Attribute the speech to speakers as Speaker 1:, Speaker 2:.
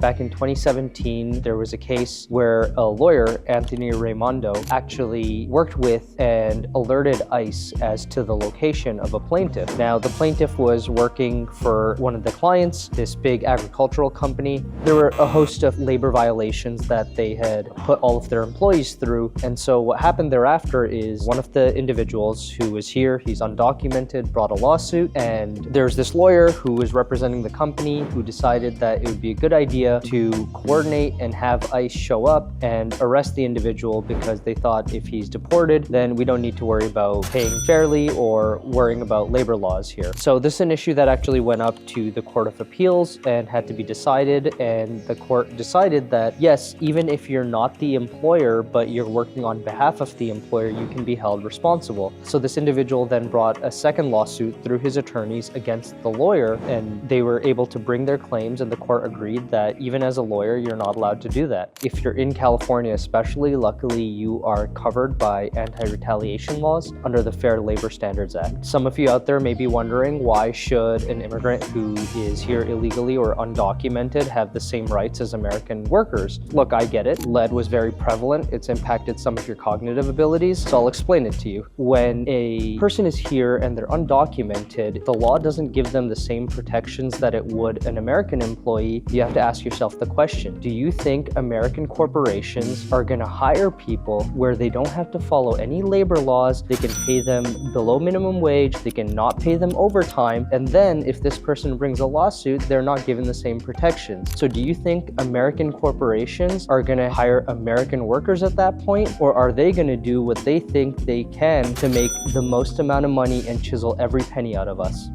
Speaker 1: Back in 2017, there was a case where a lawyer, Anthony Raimondo, actually worked with and alerted ICE as to the location of a plaintiff. Now, the plaintiff was working for one of the clients, this big agricultural company. There were a host of labor violations that they had put all of their employees through. And so what happened thereafter is one of the individuals who was here, he's undocumented, brought a lawsuit. And there's this lawyer who was representing the company who decided that it would be a good idea to coordinate and have ICE show up and arrest the individual because they thought if he's deported, then we don't need to worry about paying fairly or worrying about labor laws here. So this is an issue that actually went up to the Court of Appeals and had to be decided, and the court decided that yes, even if you're not the employer but you're working on behalf of the employer, you can be held responsible. So this individual then brought a second lawsuit through his attorneys against the lawyer, and they were able to bring their claims, and the court agreed that even as a lawyer, you're not allowed to do that. If you're in California especially, luckily you are covered by anti-retaliation laws under the Fair Labor Standards Act. Some of you out there may be wondering, why should an immigrant who is here illegally or undocumented have the same rights as American workers? Look, I get it. Lead was very prevalent. It's impacted some of your cognitive abilities, so I'll explain it to you. When a person is here and they're undocumented, the law doesn't give them the same protections that it would an American employee. You have to ask yourself the question, do you think American corporations are going to hire people where they don't have to follow any labor laws, they can pay them below minimum wage, they can not pay them overtime, and then if this person brings a lawsuit, they're not given the same protections? So do you think American corporations are going to hire American workers at that point, or are they going to do what they think they can to make the most amount of money and chisel every penny out of us?